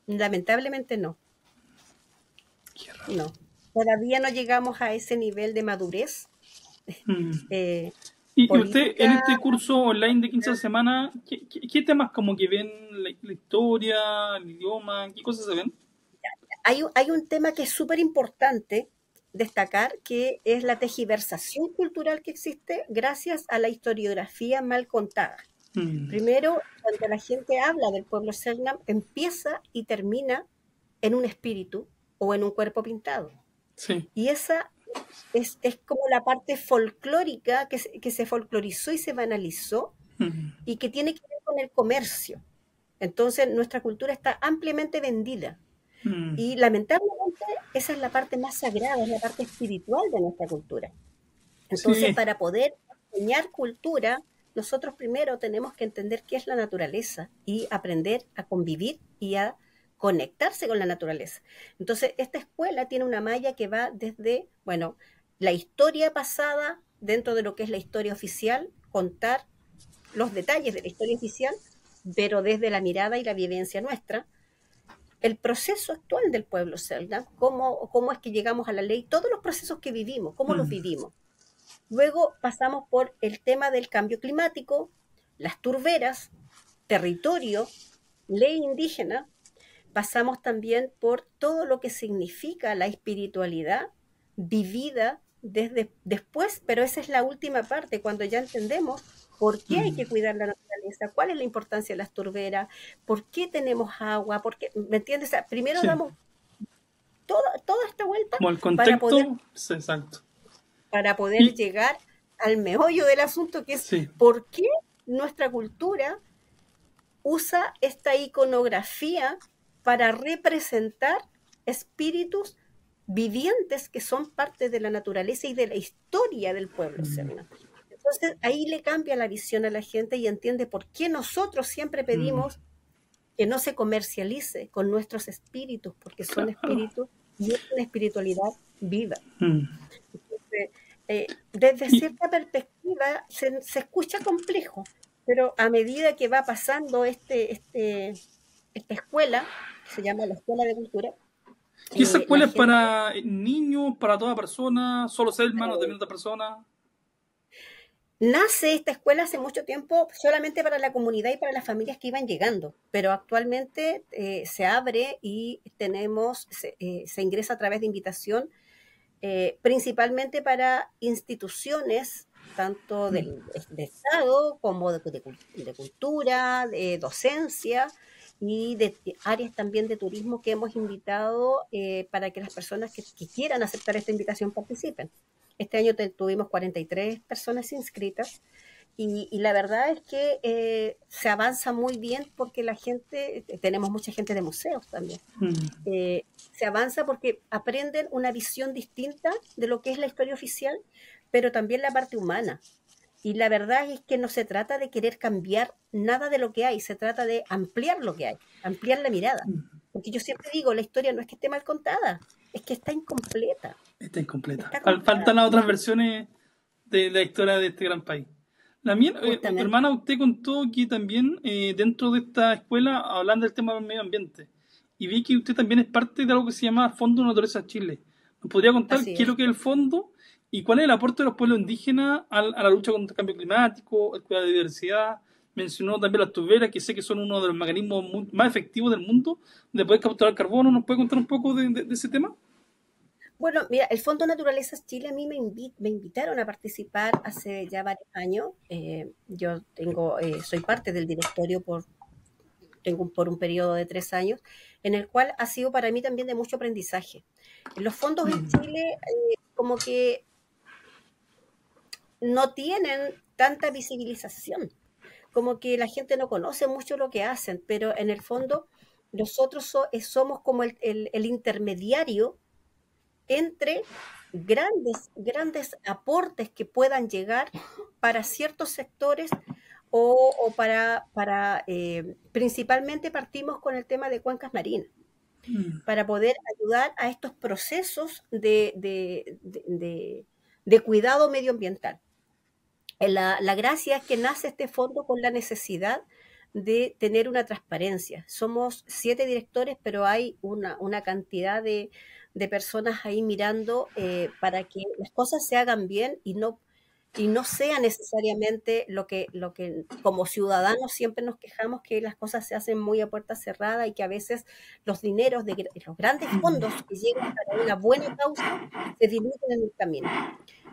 lamentablemente no, Qué raro. no. Todavía no llegamos a ese nivel de madurez Mm. eh, Y usted en política. este curso online de 15 semanas, ¿qué temas como que ven la historia, el idioma, qué cosas se ven? Hay un tema que es súper importante destacar, que es la tergiversación cultural que existe gracias a la historiografía mal contada. Mm. Primero, cuando la gente habla del pueblo Selknam, empieza y termina en un espíritu o en un cuerpo pintado. Sí. Y esa es como la parte folclórica que se folclorizó y se banalizó Mm. y que tiene que ver con el comercio. Entonces, nuestra cultura está ampliamente vendida. Mm. Y lamentablemente esa es la parte más sagrada, es la parte espiritual de nuestra cultura. Entonces, Sí, para poder enseñar cultura, nosotros primero tenemos que entender qué es la naturaleza y aprender a convivir y a conectarse con la naturaleza. Entonces, esta escuela tiene una malla que va desde, bueno, la historia pasada dentro de lo que es la historia oficial, contar los detalles de la historia oficial, pero desde la mirada y la vivencia nuestra, el proceso actual del pueblo celta, cómo es que llegamos a la ley, todos los procesos que vivimos, cómo los vivimos. Luego pasamos por el tema del cambio climático, las turberas, territorio, ley indígena. Pasamos también por todo lo que significa la espiritualidad vivida desde después, pero esa es la última parte, cuando ya entendemos por qué hay que cuidar la naturaleza, cuál es la importancia de las turberas, por qué tenemos agua, por qué, ¿me entiendes? O sea, primero Sí. damos toda esta vuelta Como el para contexto, sí, exacto. poder llegar al meollo del asunto, que es sí. por qué nuestra cultura usa esta iconografía para representar espíritus vivientes que son parte de la naturaleza y de la historia del pueblo serrano. Entonces ahí le cambia la visión a la gente y entiende por qué nosotros siempre pedimos que no se comercialice con nuestros espíritus, porque son espíritus y es una espiritualidad viva. Entonces, desde cierta perspectiva se escucha complejo, pero a medida que va pasando esta escuela, que se llama la Escuela de Cultura, ¿Y esa escuela la es gente, para niños, para toda persona, solo Selman o también otra persona? nace esta escuela hace mucho tiempo solamente para la comunidad y para las familias que iban llegando, pero actualmente se abre y se ingresa a través de invitación, principalmente para instituciones tanto de Estado como de cultura, de docencia y de áreas también de turismo que hemos invitado para que las personas que quieran aceptar esta invitación participen. Este año tuvimos 43 personas inscritas y la verdad es que se avanza muy bien porque la gente, tenemos mucha gente de museos también. Se avanza porque aprenden una visión distinta de lo que es la historia oficial, pero también la parte humana. Y la verdad es que no se trata de querer cambiar nada de lo que hay, se trata de ampliar lo que hay, ampliar la mirada. Porque yo siempre digo, la historia no es que esté mal contada, es que está incompleta. Está incompleta. Está contada. Faltan las otras versiones de la historia de este gran país. La mía, hermana, usted contó que también dentro de esta escuela hablan del tema del medio ambiente. Y vi que usted también es parte de algo que se llama Fondo Naturaleza Chile. ¿Nos podría contar Así qué es lo que es el fondo y cuál es el aporte de los pueblos indígenas a la lucha contra el cambio climático, el cuidado de la diversidad? Mencionó también las turberas, que sé que son uno de los mecanismos más efectivos del mundo de poder capturar carbono. ¿Nos puede contar un poco de ese tema? Bueno, mira, el Fondo Naturalezas Chile a mí me invitaron a participar hace ya varios años. Yo soy parte del directorio por un periodo de 3 años, en el cual ha sido para mí también de mucho aprendizaje. Los fondos en Chile como que no tienen tanta visibilización, como que la gente no conoce mucho lo que hacen, pero en el fondo nosotros somos como el intermediario entre grandes aportes que puedan llegar para ciertos sectores o principalmente partimos con el tema de cuencas marinas, para poder ayudar a estos procesos de cuidado medioambiental. La gracia es que nace este fondo con la necesidad de tener una transparencia. Somos 7 directores, pero hay una cantidad de personas ahí mirando para que las cosas se hagan bien y no sea necesariamente lo que como ciudadanos siempre nos quejamos, que las cosas se hacen muy a puerta cerrada y que a veces los dineros de los grandes fondos que llegan para una buena causa se diluyen en el camino.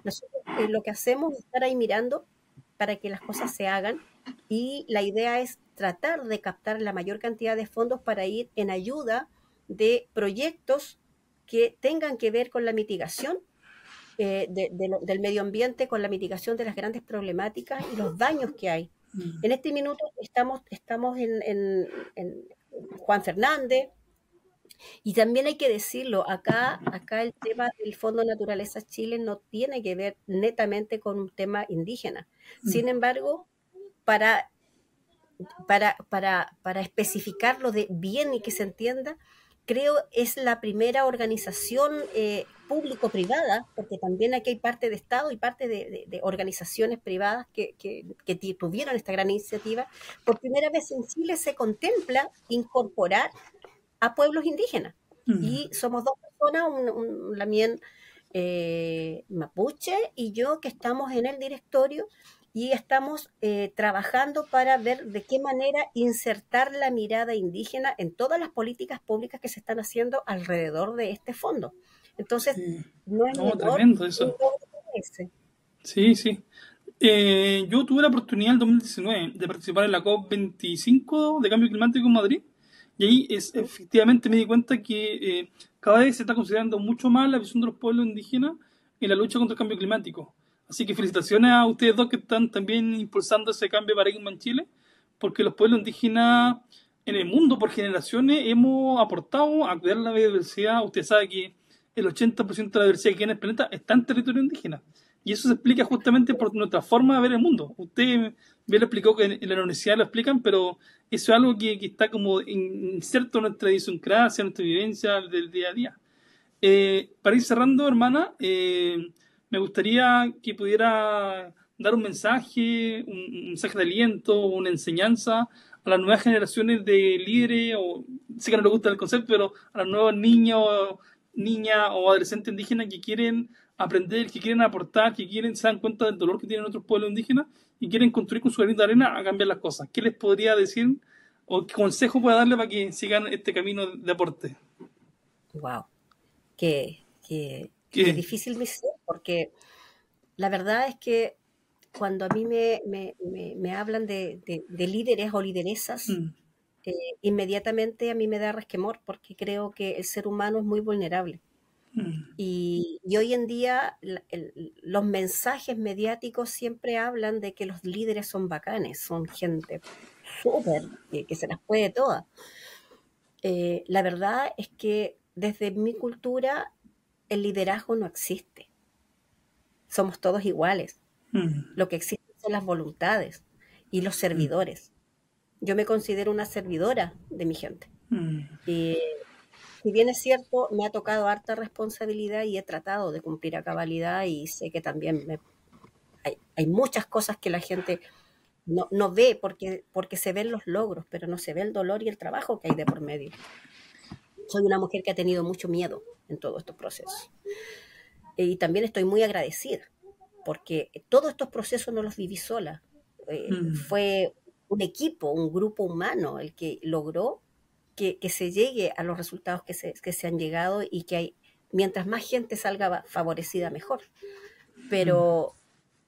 Nosotros lo que hacemos es estar ahí mirando para que las cosas se hagan y la idea es tratar de captar la mayor cantidad de fondos para ir en ayuda de proyectos que tengan que ver con la mitigación del medio ambiente, con la mitigación de las grandes problemáticas y los daños que hay. En este minuto estamos en Juan Fernández, y también hay que decirlo, acá el tema del Fondo Naturaleza Chile no tiene que ver netamente con un tema indígena. Sin embargo, para especificarlo de bien y que se entienda, creo es la primera organización público-privada, porque también aquí hay parte de Estado y parte de organizaciones privadas que tuvieron esta gran iniciativa. Por primera vez en Chile se contempla incorporar a pueblos indígenas. Y somos dos personas, Lamien mapuche y yo, que estamos en el directorio y estamos trabajando para ver de qué manera insertar la mirada indígena en todas las políticas públicas que se están haciendo alrededor de este fondo. Entonces, no es menor tremendo eso. ese. Sí, sí. Yo tuve la oportunidad en el 2019 de participar en la COP25 de Cambio Climático en Madrid. Y ahí efectivamente me di cuenta que cada vez se está considerando mucho más la visión de los pueblos indígenas en la lucha contra el cambio climático. Así que felicitaciones a ustedes dos que están también impulsando ese cambio de paradigma en Chile, porque los pueblos indígenas en el mundo por generaciones hemos aportado a cuidar la biodiversidad. Usted sabe que el 80% de la diversidad que hay en el planeta está en territorio indígena. Y eso se explica justamente por nuestra forma de ver el mundo. Usted bien lo explicó que en la universidad lo explican, pero eso es algo que está como inserto en nuestra idiosincrasia, en nuestra vivencia del día a día. Para ir cerrando, hermana, me gustaría que pudiera dar un mensaje de aliento, una enseñanza a las nuevas generaciones de líderes, o sé que no le gusta el concepto, pero a los nuevos niños, niñas o adolescentes indígenas que quieren aprender, que quieren aportar, que se dan cuenta del dolor que tienen otros pueblos indígenas y quieren construir con su granito de arena a cambiar las cosas. ¿Qué les podría decir o qué consejo puede darle para que sigan este camino de aporte? Wow, qué difícil misión, porque la verdad es que cuando a mí me hablan de líderes o lideresas, inmediatamente a mí me da resquemor, porque creo que el ser humano es muy vulnerable. Y hoy en día los mensajes mediáticos siempre hablan de que los líderes son bacanes, son gente súper, que se las puede todas. La verdad es que desde mi cultura el liderazgo no existe. Somos todos iguales. Lo que existe son las voluntades y los servidores. Yo me considero una servidora de mi gente. Y si bien es cierto, me ha tocado harta responsabilidad y he tratado de cumplir a cabalidad, y sé que también hay muchas cosas que la gente no ve porque se ven los logros, pero no se ve el dolor y el trabajo que hay de por medio. Soy una mujer que ha tenido mucho miedo en todos estos procesos. Y también estoy muy agradecida, porque todos estos procesos no los viví sola. Fue un equipo, un grupo humano el que logró que se llegue a los resultados que se han llegado, y que mientras más gente salga favorecida, mejor. Pero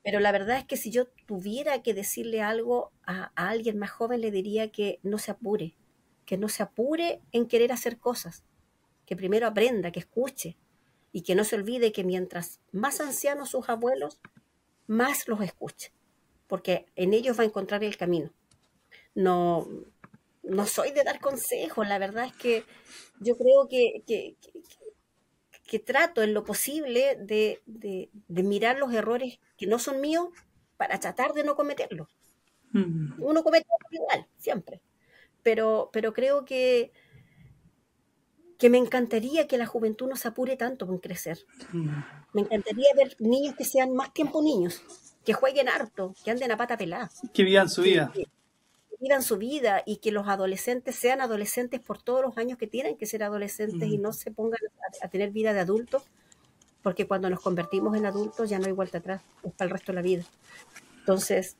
la verdad es que si yo tuviera que decirle algo a alguien más joven, le diría que no se apure en querer hacer cosas, que primero aprenda, que escuche, y que no se olvide que mientras más ancianos sus abuelos, más los escuche, porque en ellos va a encontrar el camino. No soy de dar consejos, la verdad es que yo creo que trato en lo posible de mirar los errores que no son míos para tratar de no cometerlos. Uno comete igual, siempre, pero creo que me encantaría que la juventud no se apure tanto en crecer. Me encantaría ver niños que sean más tiempo niños, que jueguen harto, que anden a pata pelada. Que vivan su vida. Que vivan su vida, y que los adolescentes sean adolescentes por todos los años que tienen que ser adolescentes, y no se pongan a tener vida de adultos, porque cuando nos convertimos en adultos ya no hay vuelta atrás, es para el resto de la vida. Entonces,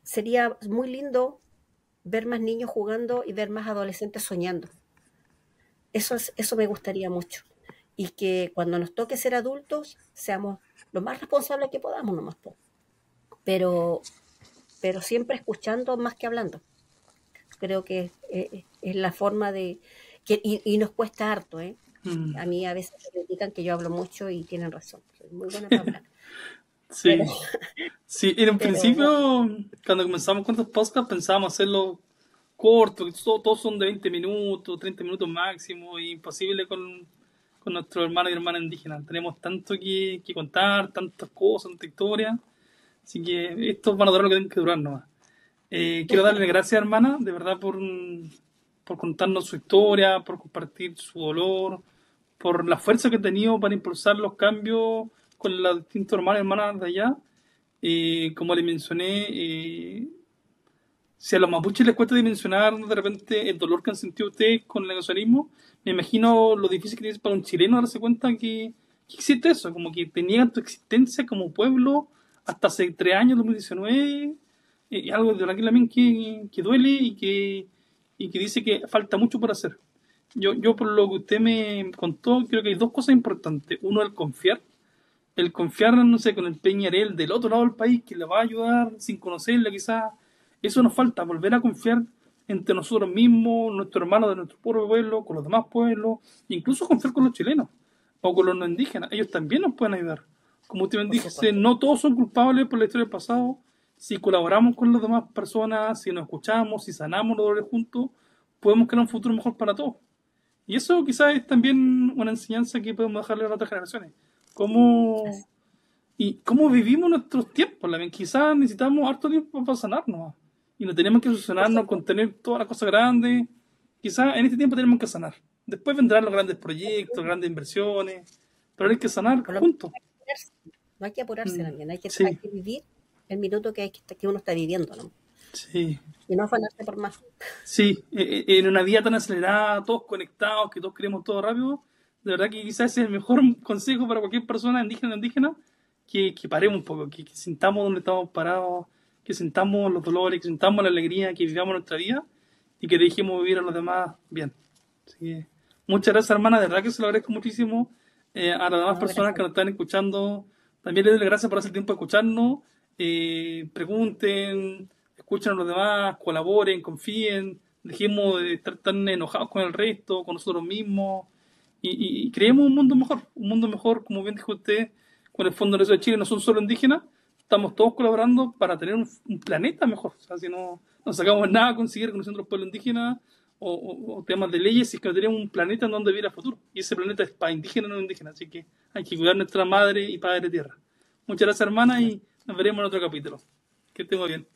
sería muy lindo ver más niños jugando y ver más adolescentes soñando. Eso me gustaría mucho. Y que cuando nos toque ser adultos, seamos lo más responsables que podamos nomás. Pero siempre escuchando más que hablando. Creo que es la forma de... y nos cuesta harto, ¿eh? A mí a veces me critican que yo hablo mucho, y tienen razón. Soy muy buena para hablar. Sí. Sí, en un principio, cuando comenzamos con estos podcasts, pensábamos hacerlo corto, que todos son de 20 minutos, 30 minutos máximo, y imposible con nuestros hermanos y hermanas indígenas. Tenemos tanto que contar, tantas cosas, tanta historia, así que estos van a durar lo que tienen que durar nomás. Quiero darle gracias, hermana, de verdad, por contarnos su historia, por compartir su dolor, por la fuerza que he tenido para impulsar los cambios con los distintos hermanos y hermanas de allá. Como les mencioné, si a los mapuches les cuesta dimensionar de repente el dolor que han sentido ustedes con el negacionismo, me imagino lo difícil que es para un chileno darse cuenta que existe eso, como que te niegan tu existencia como pueblo hasta hace 3 años, 2019, algo de verdad que también que duele y que dice que falta mucho por hacer. Yo, por lo que usted me contó, creo que hay dos cosas importantes. Uno, el confiar, no sé, con el Peñarel del otro lado del país, que le va a ayudar sin conocerla, quizás. Eso nos falta, volver a confiar entre nosotros mismos, nuestros hermanos de nuestro propio pueblo, con los demás pueblos, incluso confiar con los chilenos o con los no indígenas. Ellos también nos pueden ayudar. Como usted me Por dice, supuesto. no todos son culpables por la historia del pasado. Si colaboramos con las demás personas, si nos escuchamos, si sanamos los dolores juntos, podemos crear un futuro mejor para todos. Y eso quizás es también una enseñanza que podemos dejarle a las otras generaciones. Cómo, y cómo vivimos nuestros tiempos. Quizás necesitamos harto tiempo para sanarnos. Y no tenemos que Por solucionarnos con supuesto. tener todas las cosas grandes. Quizás en este tiempo tenemos que sanar. Después vendrán los grandes proyectos, grandes inversiones. Pero hay que sanar Por lo menos juntos. no hay que apurarse Mm, también, hay sí, que vivir el minuto que uno está viviendo, ¿no? sí. Y no afanarse por más. Sí, en una vida tan acelerada, todos conectados, que todos queremos todo rápido, de verdad que quizás ese es el mejor consejo para cualquier persona indígena o indígena, que paremos un poco, que sintamos donde estamos parados, que sintamos los dolores, que sintamos la alegría, que vivamos nuestra vida y que dejemos vivir a los demás bien. Así que, muchas gracias, hermana, de verdad que se lo agradezco muchísimo. A las demás No, personas gracias. que nos están escuchando, también les doy las gracias por hacer el tiempo de escucharnos. Pregunten, escuchen a los demás, colaboren, confíen, dejemos de estar tan enojados con el resto, con nosotros mismos y creemos un mundo mejor, como bien dijo usted, con el Fondo de Reserva de Chile no son solo indígenas, estamos todos colaborando para tener un planeta mejor. O sea, si no sacamos nada a conseguir con los pueblos indígenas o temas de leyes, si es que no tenemos un planeta en donde vivir a futuro. Y ese planeta es para indígenas y no indígenas, así que hay que cuidar nuestra madre y padre tierra. Muchas gracias, hermana, y nos veremos en otro capítulo. Que estén muy bien.